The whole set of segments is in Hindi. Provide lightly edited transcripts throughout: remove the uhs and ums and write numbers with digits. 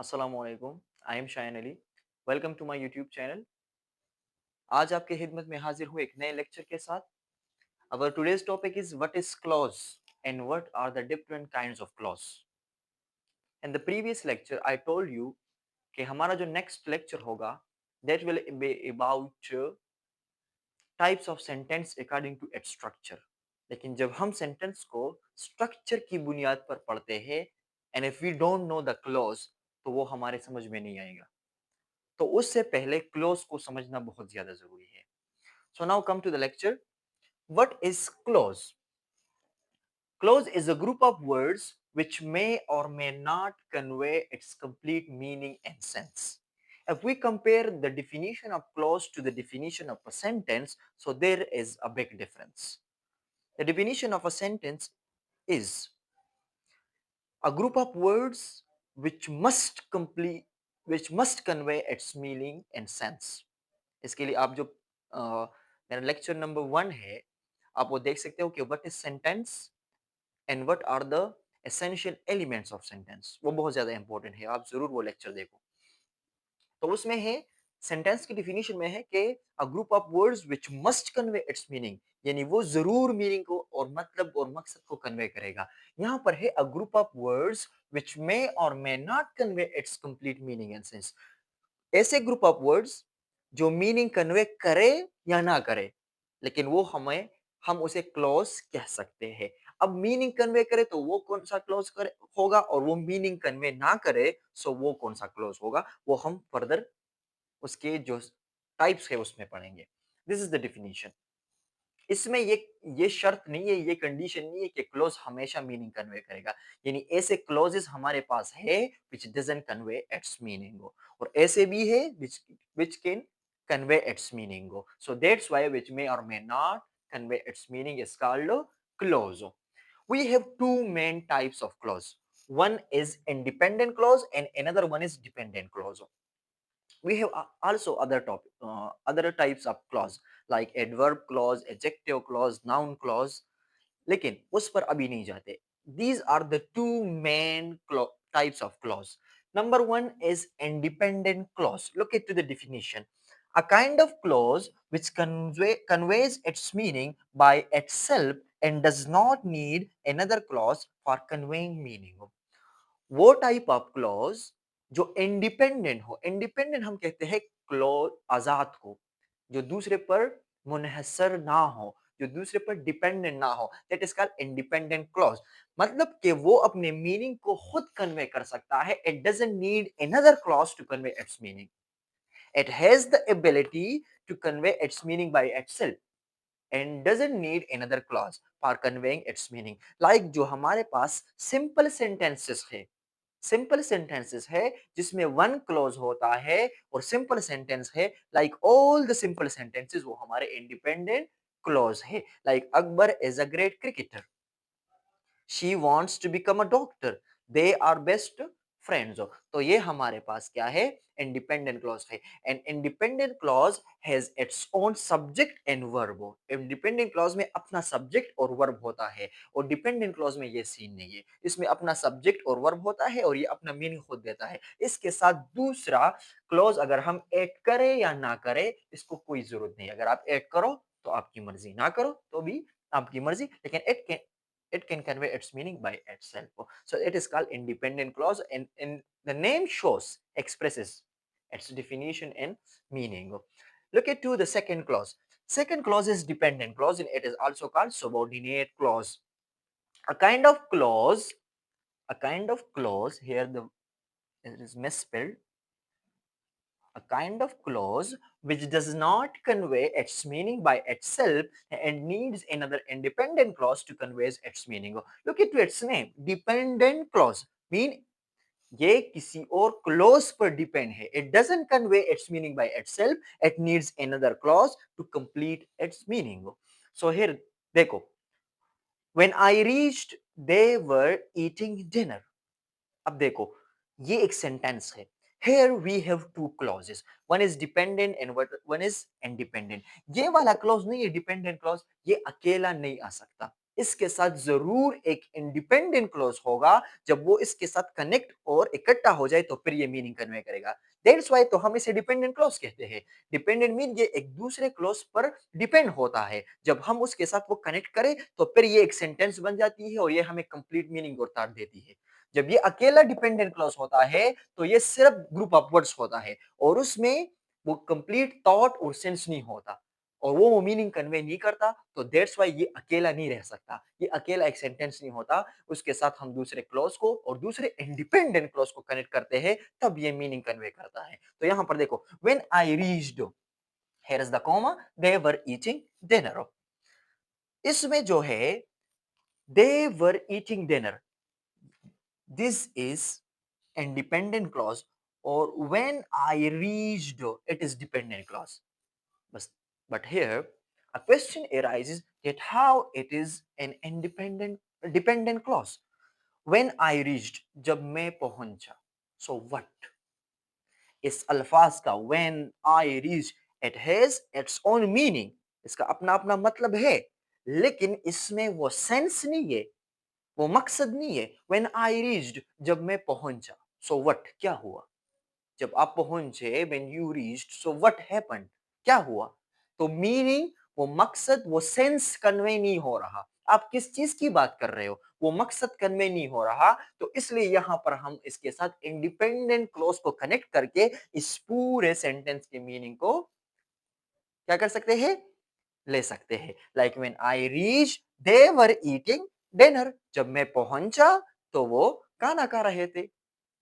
अस्सलामुअलैकुम। I am Shayan Ali. Welcome to my YouTube channel. आज आपके खिदमत में हाजिर हूँ एक नए लेक्चर के साथ। Our today's topic is what is clause and what are the different kinds of clause. In the previous lecture I told you कि हमारा जो नेक्स्ट लेक्चर होगा that will be about types of sentence according to its structure. लेकिन जब हम सेंटेंस को स्ट्रक्चर की बुनियाद पर पढ़ते हैं and if we don't know the clause तो वो हमारे समझ में नहीं आएगा। तो उससे पहले क्लोज को समझना बहुत ज्यादा जरूरी है। So now come to the lecture. What is clause? Clause is a group of words which may or may not convey its complete meaning and sense. If we compare the definition of clause to the definition of a sentence, so there is a big difference. The definition of a sentence is a group of words which must convey its meaning and sense. इसके लिए आप जो मेरा लेक्चर नंबर 1 है, आप वो देख सकते हो कि what is sentence and what are the essential elements of sentence. वो बहुत ज्यादा इंपॉर्टेंट है, आप जरूर वो लेक्चर देखो। तो उसमें है, सेंटेंस की डिफिनीशन में है कि अ group of words which must convey its meaning, यानी वो जरूर मीनिंग को और मतलब और मकसद को कन्वे करेगा। यहाँ पर है a group of words which may or may not convey its complete meaning and sense. ऐसे ग्रुप ऑफ वर्ड्स जो मीनिंग कन्वे करे या ना करे, लेकिन वो हमें हम उसे क्लॉज कह सकते हैं। अब मीनिंग कन्वे करे तो वो कौन सा क्लॉज करे होगा, और वो मीनिंग कन्वे ना करे सो वो कौन सा क्लॉज होगा, वो हम फर्दर उसके जो टाइप्स है उसमें पढ़ेंगे। This is the definition. इसमें ये शर्त नहीं है, ये कंडीशन नहीं है कि क्लोज हमेशा मीनिंग कन्वे करेगा। यानी ऐसे क्लोजेस हमारे पास है which doesn't convey its meaning, और ऐसे भी है which can convey its meaning. So that's why which may or may not convey its meaning is called clause. We have two main types of clause. One is independent clause and another one is dependent clause. We have also other types of clause like adverb clause, adjective clause, noun clause, लेकिन उस पर अभी नहीं जाते। These are the two main types of clause. Number one is independent clause. Look into the definition. A kind of clause which conveys its meaning by itself and does not need another clause for conveying meaning. वो टाइप ऑफ क्लॉज जो इंडिपेंडेंट हो, इंडिपेंडेंट हम कहते हैं क्लॉज आजाद को, जो दूसरे पर मुनहसर ना हो, जो दूसरे पर डिपेंडेंट ना हो, that is called independent clause. मतलब कि वो अपने मीनिंग को खुद कन्वे कर सकता है। It doesn't need another clause to convey its meaning. It has the ability to convey its meaning by itself and doesn't need another clause for conveying its meaning. Like जो हमारे पास simple sentences है, सिंपल सेंटेंसेस है जिसमें वन क्लोज होता है, और सिंपल सेंटेंस है like all the simple sentences वो हमारे इंडिपेंडेंट क्लोज है। Like Akbar is a great cricketer, she wants to become a doctor, they are best friends. तो ये हमारे पास क्या है, इंडिपेंडेंट क्लॉज है। And independent clause has its own subject and verb. Independent clause में अपना सब्जेक्ट और वर्ब होता है, और डिपेंडेंट क्लॉज में ये सीन नहीं है। इसमें अपना सब्जेक्ट और वर्ब होता है और ये अपना मीनिंग खुद देता है। इसके साथ दूसरा क्लॉज अगर हम ऐड करें या ना करें इसको कोई जरूरत नहीं। अगर आप ऐड करो तो आपकी मर्जी, ना करो तो भी आपकी मर्जी, लेकिन it can convey its meaning by itself. So it is called independent clause, and the name shows, expresses its definition and meaning. Look at to the second clause. Second clause is dependent clause, and it is also called subordinate clause. A kind of clause, a kind of clause, here the it is misspelled, a kind of clause which does not convey its meaning by itself and needs another independent clause to convey its meaning. Look at its name, dependent clause mean ये किसी और क्लॉज पर डिपेंड है। It doesn't convey its meaning by itself, it needs another clause to complete its meaning. So here देखो, when I reached they were eating dinner. अब देखो, ये एक सेंटेंस है। Here we have two clauses. One is dependent and one is independent. ये वाला क्लॉज नहीं है डिपेंडेंट क्लॉज, ये अकेला नहीं आ सकता। इसके साथ ज़रूर एक इंडिपेंडेंट क्लॉज़ होगा, जब वो इसके साथ कनेक्ट और इकट्ठा हो जाए तो फिर ये मीनिंग कन्वे करेगा। दैट्स व्हाई तो हम इसे डिपेंडेंट क्लॉज़ कहते हैं। डिपेंडेंट मीन ये एक दूसरे क्लॉज़ पर डिपेंड होता है। जब हम उसके साथ वो कनेक्ट करें तो फिर ये एक सेंटेंस बन जाती है और ये हमें कंप्लीट मीनिंग और ताड़ देती है। जब ये अकेला डिपेंडेंट क्लॉज़ होता है तो ये सिर्फ ग्रुप ऑफ वर्ड्स होता है और उसमें वो कंप्लीट थॉट और सेंस नहीं होता। और वो मीनिंग कन्वे नहीं करता, तो दैट्स व्हाई ये अकेला नहीं रह सकता। ये अकेला एक सेंटेंस नहीं होता, उसके साथ हम दूसरे क्लॉज़ को और दूसरे इंडिपेंडेंट क्लॉज़ को कनेक्ट करते हैं, तब ये मीनिंग कन्वे करता है। तो यहाँ पर देखो, when I reached, here is the comma, they were eating dinner. इसमें जो है they were eating dinner, this is independent clause और when I reached it is dependent clause. But, but here, a question arises that how it is an independent dependent clause. When I reached, जब मैं पहुंचा. So what? इस अल्फाज का when I reached, it has its own meaning. इसका अपना अपना मतलब है, लेकिन इसमें वो सेंस नहीं है, वो मकसद नहीं है। When I reached, जब मैं पहुंचा. So what? क्या हुआ? जब आप पहुंचे, when you reached, so what happened? क्या हुआ? तो मीनिंग, वो मकसद, वो सेंस कन्वे नहीं हो रहा। आप किस चीज की बात कर रहे हो, वो मकसद कन्वे नहीं हो रहा, तो इसलिए यहां पर हम इसके साथ इंडिपेंडेंट क्लोज को कनेक्ट करके इस पूरे सेंटेंस के मीनिंग को क्या कर सकते हैं, ले सकते हैं। Like when I reach, they were eating dinner, जब मैं पहुंचा तो वो खाना खा रहे थे,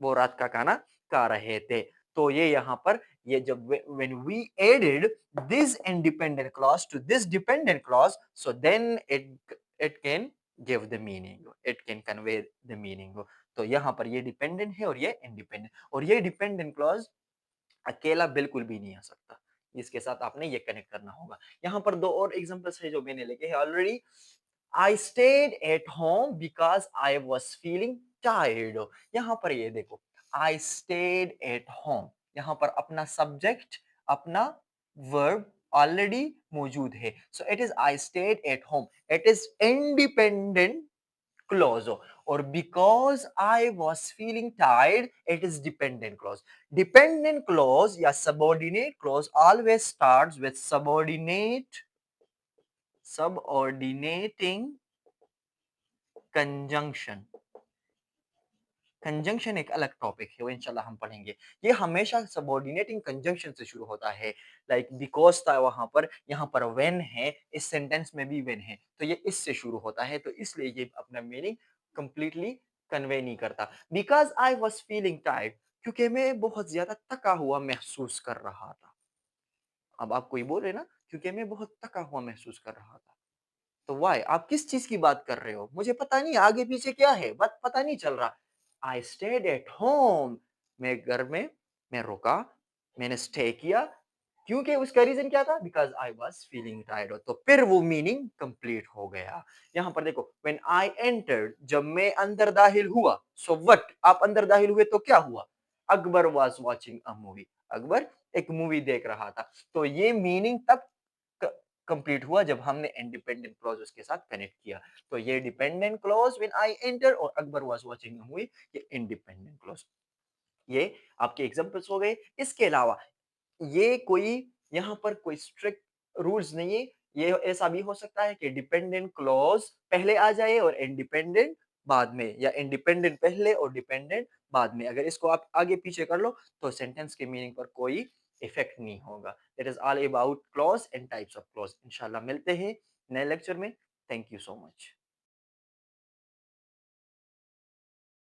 वो रात का खाना खा रहे थे। तो ये यहाँ पर ये जब when we added this independent clause to this dependent clause, so then it can give the meaning, it can convey the meaning। तो यहाँ पर ये डिपेंडेंट है और ये इंडिपेंडेंट, और ये डिपेंडेंट क्लॉज अकेला बिल्कुल भी नहीं आ सकता, इसके साथ आपने ये कनेक्ट करना होगा। यहाँ पर दो और एग्जांपल्स है जो मैंने लिखे हैं already. I stayed at home because I was feeling tired. यहाँ पर ये देखो, आई स्टेड एट होम, यहाँ पर अपना सब्जेक्ट, अपना वर्ब ऑलरेडी मौजूद है। So it is I stayed at home, it is independent clause. और because I was feeling tired, it is dependent clause. Dependent clause या subordinate clause always starts with subordinating conjunction. Conjunction एक अलग टॉपिक है, वो इंशाल्लाह हम पढ़ेंगे। ये हमेशा सबऑर्डिनेटिंग कंजंक्शन से शुरू होता है। लाइक बिकॉज था वहां पर, यहाँ पर व्हेन है, इस सेंटेंस में भी व्हेन है, तो ये इससे शुरू होता है, तो इसलिए ये अपना मीनिंग कंप्लीटली कन्वे नहीं करता। Because I was feeling tired, क्योंकि मैं बहुत ज्यादा थका हुआ महसूस कर रहा था। अब आप कोई बोल रहे ना, क्योंकि मैं बहुत थका हुआ महसूस कर रहा था, तो वाई, आप किस चीज की बात कर रहे हो, मुझे पता नहीं आगे पीछे क्या है, बट पता नहीं चल रहा। आई स्टेड एट होम, मैं घर में, मैं रुका, मैंने स्टे किया, क्योंकि उसका रीजन क्या था, because I was feeling tired. तो फिर वो मीनिंग कंप्लीट हो गया। यहाँ पर देखो, व्हेन आई एंटर्ड, जब मैं अंदर दाखिल हुआ, सो व्हाट, आप अंदर दाखिल हुए तो क्या हुआ, Akbar was watching a movie, Akbar एक मूवी देख रहा था। तो ये मीनिंग तब कंप्लीट हुआ जब हमने इंडिपेंडेंट क्लॉज उसके साथ कनेक्ट किया। तो ये dependent clause when I enter और Akbar was watching a movie, ये इंडिपेंडेंट क्लॉज। ये आपके एग्जांपल्स हो गए। इसके अलावा ये कोई यहाँ पर कोई स्ट्रिक्ट रूल्स नहीं है। ये ऐसा भी हो सकता है कि डिपेंडेंट क्लॉज पहले आ जाए और इंडिपेंडेंट बाद में, या इंडिपेंडेंट पहले और डिपेंडेंट बाद में। अगर इसको आप आगे पीछे कर लो तो सेंटेंस के मीनिंग पर कोई इफेक्ट नहीं होगा। It is all about clause and types of clause. इंशाल्लाह मिलते हैं नए लेक्चर में। Thank you so much.